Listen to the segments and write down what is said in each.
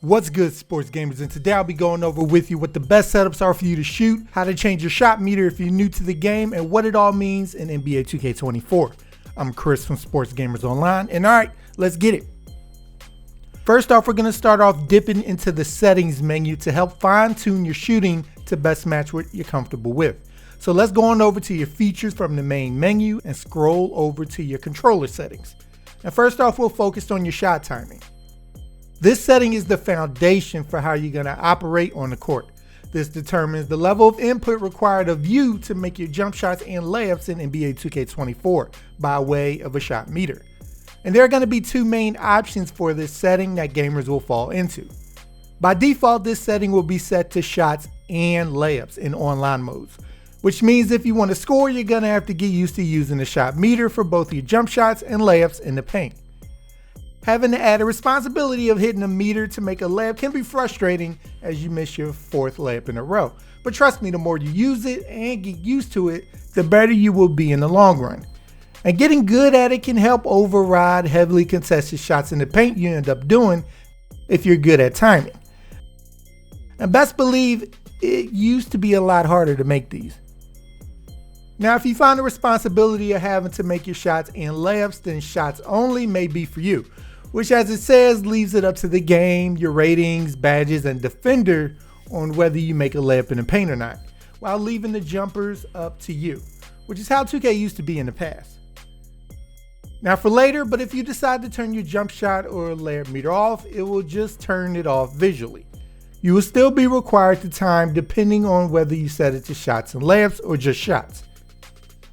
What's good, sports gamers, and today I'll be going over with you what the best setups are for you to shoot, how to change your shot meter if you're new to the game, and what it all means in NBA 2K24. I'm Chris from Sports Gamers Online, and alright, let's get it. First off, we're going to start off dipping into the settings menu to help fine-tune your shooting to best match what you're comfortable with. So let's go on over to your features from the main menu and scroll over to your controller settings. And first off, we'll focus on your shot timing. This setting is the foundation for how you're going to operate on the court. This determines the level of input required of you to make your jump shots and layups in NBA 2K24 by way of a shot meter. And there are going to be two main options for this setting that gamers will fall into. By default, this setting will be set to shots and layups in online modes, which means if you want to score, you're going to have to get used to using the shot meter for both your jump shots and layups in the paint. Having the added responsibility of hitting a meter to make a layup can be frustrating as you miss your fourth layup in a row. But trust me, the more you use it and get used to it, the better you will be in the long run. And getting good at it can help override heavily contested shots in the paint you end up doing if you're good at timing. And best believe it used to be a lot harder to make these. Now, if you find the responsibility of having to make your shots and layups, then shots only may be for you, which, as it says, leaves it up to the game, your ratings, badges, and defender on whether you make a layup in the paint or not, while leaving the jumpers up to you, which is how 2K used to be in the past. Now for later, but if you decide to turn your jump shot or layup meter off, it will just turn it off visually. You will still be required to time depending on whether you set it to shots and layups or just shots.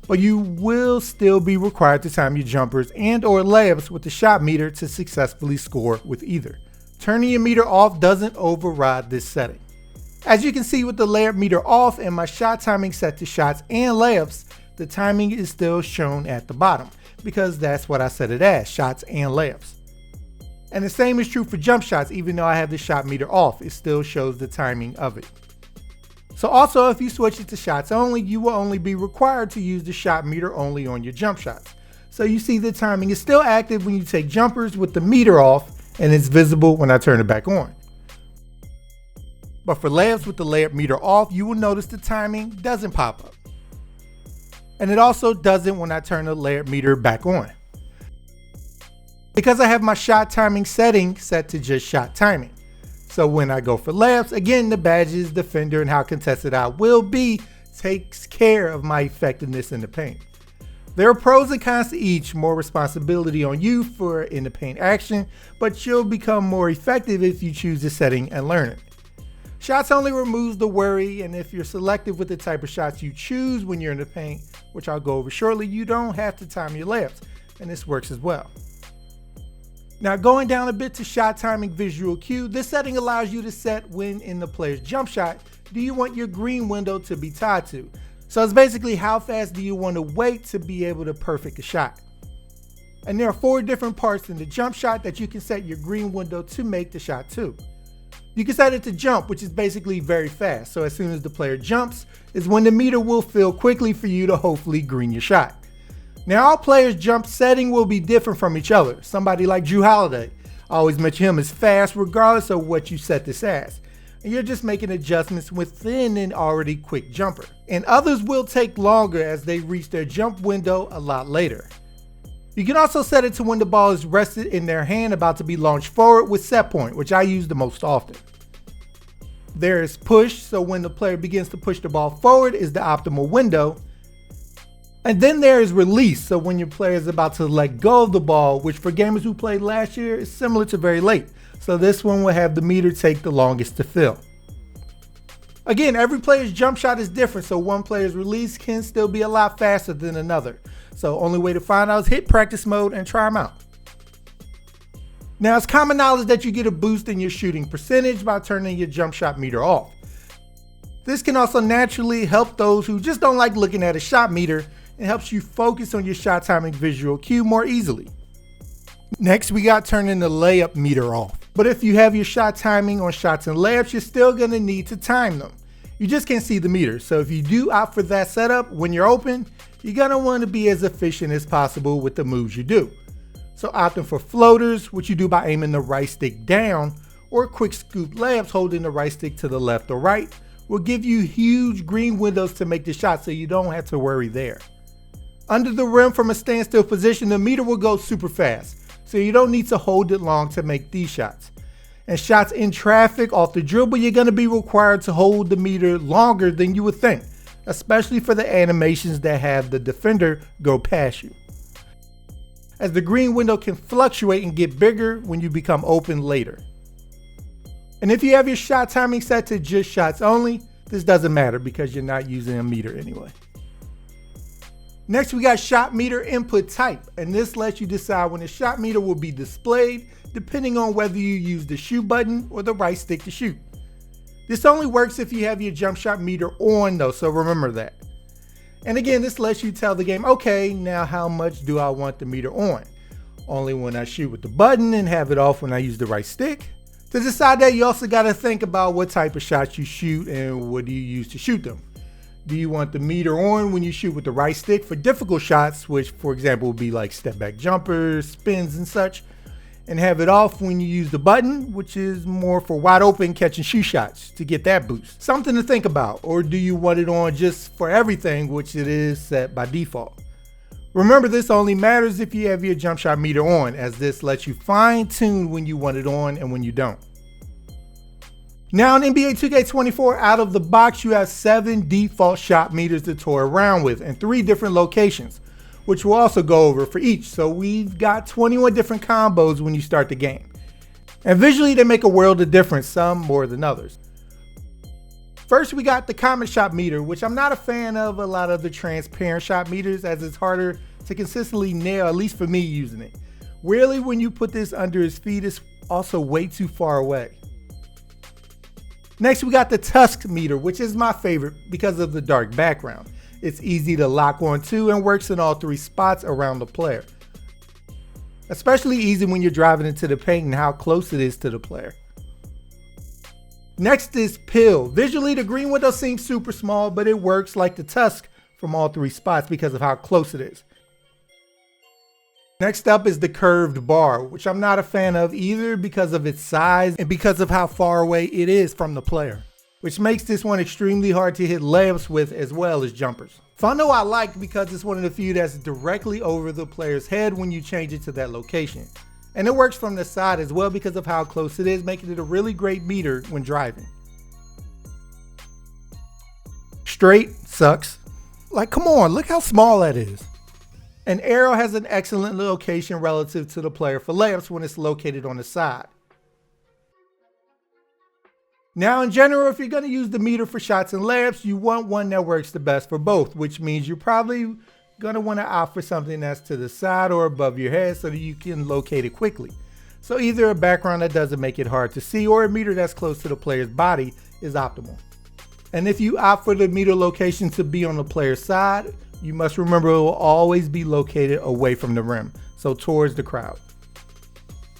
But you will still be required to time your jumpers and or layups with the shot meter to successfully score with either. Turning your meter off doesn't override this setting. As you can see with the layup meter off and my shot timing set to shots and layups, the timing is still shown at the bottom because that's what I set it as, shots and layups. And the same is true for jump shots. Even though I have the shot meter off, it still shows the timing of it. So also, if you switch it to shots only, you will only be required to use the shot meter only on your jump shots. So you see the timing is still active when you take jumpers with the meter off, and it's visible when I turn it back on. But for layups with the layup meter off, you will notice the timing doesn't pop up. And it also doesn't when I turn the layup meter back on. Because I have my shot timing setting set to just shot timing. So when I go for layups, again, the badges, defender, and how contested I will be takes care of my effectiveness in the paint. There are pros and cons to each, more responsibility on you for in the paint action, but you'll become more effective if you choose the setting and learn it. Shots only removes the worry, and if you're selective with the type of shots you choose when you're in the paint, which I'll go over shortly, you don't have to time your layups, and this works as well. Now going down a bit to shot timing visual cue, this setting allows you to set when in the player's jump shot do you want your green window to be tied to. So it's basically how fast do you want to wait to be able to perfect a shot. And there are 4 different parts in the jump shot that you can set your green window to make the shot to. You can set it to jump, which is basically very fast. So as soon as the player jumps is when the meter will fill quickly for you to hopefully green your shot. Now all players' jump setting will be different from each other. Somebody like Drew Holiday, I always mention him as fast regardless of what you set this as. And you're just making adjustments within an already quick jumper. And others will take longer as they reach their jump window a lot later. You can also set it to when the ball is rested in their hand about to be launched forward with set point, which I use the most often. There is push, so when the player begins to push the ball forward is the optimal window. And then there is release, so when your player is about to let go of the ball, which for gamers who played last year is similar to very late. So this one will have the meter take the longest to fill. Again, every player's jump shot is different, so one player's release can still be a lot faster than another. So only way to find out is hit practice mode and try them out. Now it's common knowledge that you get a boost in your shooting percentage by turning your jump shot meter off. This can also naturally help those who just don't like looking at a shot meter and helps you focus on your shot timing visual cue more easily. Next, we got turning the layup meter off. But if you have your shot timing on shots and layups, you're still going to need to time them. You just can't see the meter. So if you do opt for that setup when you're open, you're going to want to be as efficient as possible with the moves you do. So opting for floaters, which you do by aiming the right stick down, or quick scoop layups holding the right stick to the left or right will give you huge green windows to make the shot, so you don't have to worry there. Under the rim from a standstill position, the meter will go super fast, so you don't need to hold it long to make these shots. And shots in traffic off the dribble, you're going to be required to hold the meter longer than you would think, especially for the animations that have the defender go past you, as the green window can fluctuate and get bigger when you become open later. And if you have your shot timing set to just shots only, this doesn't matter because you're not using a meter anyway. Next, we got shot meter input type, and this lets you decide when the shot meter will be displayed depending on whether you use the shoot button or the right stick to shoot. This only works if you have your jump shot meter on though, so remember that. And again, this lets you tell the game, okay, now how much do I want the meter on? Only when I shoot with the button and have it off when I use the right stick? To decide that, you also got to think about what type of shots you shoot and what do you use to shoot them. Do you want the meter on when you shoot with the right stick for difficult shots, which for example would be like step back jumpers, spins and such, and have it off when you use the button, which is more for wide open catch and shoot shots to get that boost? Something to think about. Or do you want it on just for everything, which it is set by default? Remember, this only matters if you have your jump shot meter on, as this lets you fine tune when you want it on and when you don't. Now in NBA 2K24, out of the box, you have 7 default shot meters to toy around with in 3 different locations, which we'll also go over for each. So we've got 21 different combos when you start the game. And visually they make a world of difference, some more than others. First, we got the common shot meter, which I'm not a fan of a lot of the transparent shot meters, as it's harder to consistently nail, at least for me using it. Really, when you put this under his feet, it's also way too far away. Next, we got the tusk meter, which is my favorite because of the dark background. It's easy to lock onto and works in all 3 spots around the player. Especially easy when you're driving into the paint and how close it is to the player. Next is pill. Visually, the green window seems super small, but it works like the tusk from all 3 spots because of how close it is. Next up is the curved bar, which I'm not a fan of either because of its size and because of how far away it is from the player, which makes this one extremely hard to hit layups with as well as jumpers. Funnel I like because it's one of the few that's directly over the player's head when you change it to that location. And it works from the side as well because of how close it is, making it a really great meter when driving. Straight sucks. Like, come on, look how small that is. An arrow has an excellent location relative to the player for layups when it's located on the side. Now in general, if you're going to use the meter for shots and layups, you want one that works the best for both, which means you're probably going to want to opt for something that's to the side or above your head so that you can locate it quickly. So either a background that doesn't make it hard to see or a meter that's close to the player's body is optimal. And if you opt for the meter location to be on the player's side, you must remember it will always be located away from the rim, so towards the crowd.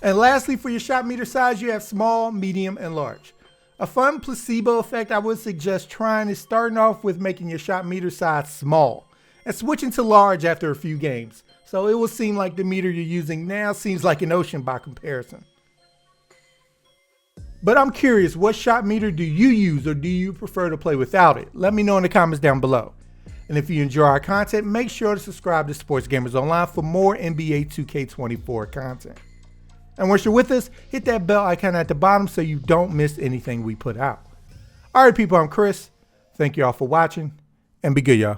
And lastly, for your shot meter size, you have small, medium, and large. A fun placebo effect I would suggest trying is starting off with making your shot meter size small and switching to large after a few games. So it will seem like the meter you're using now seems like an ocean by comparison. But I'm curious, what shot meter do you use, or do you prefer to play without it? Let me know in the comments down below. And if you enjoy our content, make sure to subscribe to Sports Gamers Online for more NBA 2K24 content. And once you're with us, hit that bell icon at the bottom so you don't miss anything we put out. Alright people, I'm Chris. Thank you all for watching, and be good y'all.